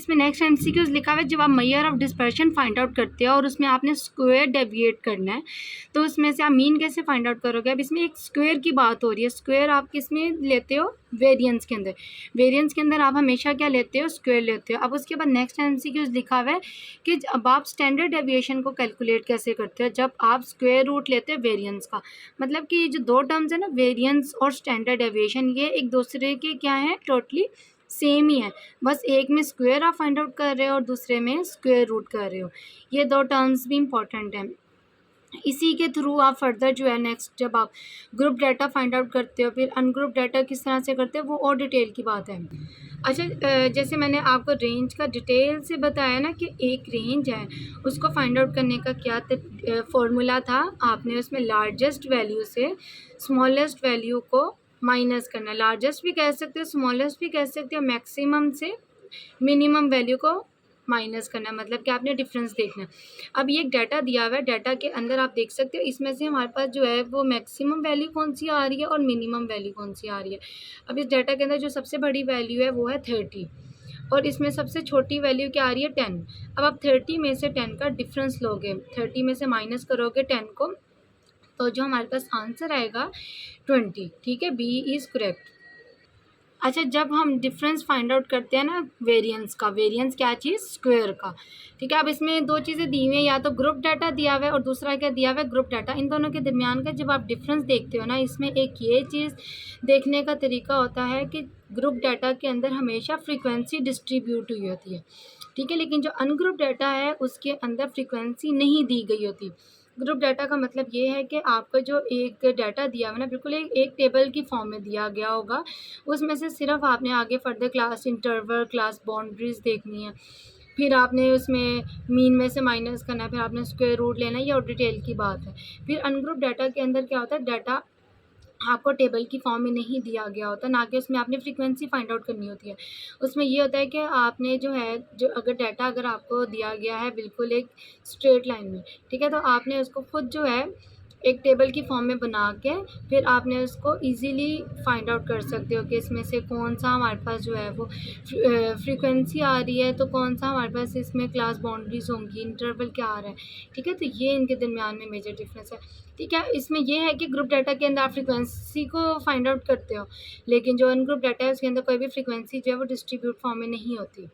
इसमें next MCQs लिखा हुआ है, जब आप measure of dispersion find out करते हो और उसमें आपने स्क्वायर डेविएट करना है, तो उसमें से आप मीन कैसे फाइंड आउट करोगे। अब इसमें एक स्क्वायर की बात हो रही है, स्क्वायर आप किस में लेते हो, वेरिएंस के अंदर। वेरिएंस के अंदर आप हमेशा क्या लेते हो, स्क्वायर लेते हो। अब उसके बाद नेक्स्ट एमसीक्यूज लिखा हुआ है कि अब आप स्टैंडर्ड डेविएशन को कैलकुलेट कैसे करते हो, जब आप स्क्वायर रूट लेते हो वेरिएंस का। मतलब कि ये जो दो टर्म्स है ना, वेरिएंस और स्टैंडर्ड डेविएशन, ये एक दूसरे के क्या है, टोटली सेम ही है, बस एक में स्क्वायर आप फाइंड आउट कर रहे हो और दूसरे में स्क्वायर रूट कर रहे हो। ये दो टर्म्स भी इंपॉर्टेंट हैं। इसी के थ्रू आप फर्दर जो है नेक्स्ट जब आप ग्रुप डाटा फाइंड आउट करते हो, फिर अनग्रुप डाटा किस तरह से करते हो वो और डिटेल की बात है। अच्छा, जैसे मैंने आपको रेंज का डिटेल से बताया ना कि एक रेंज है, उसको फाइंड आउट करने का क्या फॉर्मूला था, आपने उसमें लार्जेस्ट वैल्यू से स्मॉलेस्ट वैल्यू को माइनस करना। लार्जेस्ट भी कह सकते हो, स्मॉलेस्ट भी कह सकते हो, मैक्सिमम से मिनिमम वैल्यू को माइनस करना, मतलब कि आपने डिफरेंस देखना। अब ये एक डाटा दिया हुआ है, डाटा के अंदर आप देख सकते हो इसमें से हमारे पास जो है वो मैक्सिमम वैल्यू कौन सी आ रही है और मिनिमम वैल्यू कौन सी आ रही है। अब इस डाटा के अंदर जो सबसे बड़ी वैल्यू है वो है 30 और इसमें सबसे छोटी वैल्यू क्या आ रही है, 10। अब आप 30 में से 10 का डिफरेंस लोगे, 30 में से माइनस करोगे 10 को, तो जो हमारे पास आंसर आएगा 20। ठीक है, बी इज़ करेक्ट। अच्छा, जब हम डिफरेंस फाइंड आउट करते हैं ना वेरिएंस का, वेरिएंस क्या चीज़, स्क्वायर का। ठीक है, अब इसमें दो चीज़ें दी हुई हैं, या तो ग्रुप डाटा दिया हुआ है और दूसरा क्या दिया हुआ है, ग्रुप डाटा। इन दोनों के दरमियान का जब आप डिफरेंस देखते हो ना, इसमें एक ये चीज़ देखने का तरीका होता है कि ग्रुप डाटा के अंदर हमेशा फ्रीक्वेंसी डिस्ट्रीब्यूट हुई होती है। ठीक है, लेकिन जो अनग्रुप डाटा है उसके अंदर फ्रीक्वेंसी नहीं दी गई होती। ग्रुप डाटा का मतलब ये है कि आपका जो एक डाटा दिया हुआ ना, बिल्कुल एक टेबल की फॉर्म में दिया गया होगा, उसमें से सिर्फ आपने आगे further class interval, class boundaries देखनी है, फिर आपने उसमें मीन में से माइनस करना है, फिर आपने स्क्वायर रूट लेना है, ये और डिटेल की बात है। फिर अनग्रुप डाटा के अंदर क्या होता है, डाटा आपको टेबल की फॉर्म में नहीं दिया गया होता, ना कि उसमें आपने फ्रीक्वेंसी फाइंड आउट करनी होती है। उसमें ये होता है कि आपने जो है, जो अगर डाटा अगर आपको दिया गया है बिल्कुल एक स्ट्रेट लाइन में, ठीक है, तो आपने उसको खुद जो है एक टेबल की फॉर्म में बना के फिर आपने उसको इजीली फाइंड आउट कर सकते हो कि इसमें से कौन सा हमारे पास जो है वो फ्रीक्वेंसी आ रही है, तो कौन सा हमारे पास इसमें क्लास बाउंड्रीज होंगी, इंटरवल क्या आ रहा है। ठीक है, तो ये इनके दरमियान में मेजर डिफरेंस है। ठीक है, इसमें ये है कि ग्रुप डाटा के अंदर आप फ्रीक्वेंसी को फाइंड आउट करते हो, लेकिन जो अनग्रुप डाटा है उसके अंदर कोई भी फ्रीक्वेंसी जो है वो डिस्ट्रीब्यूट फॉर्म में नहीं होती।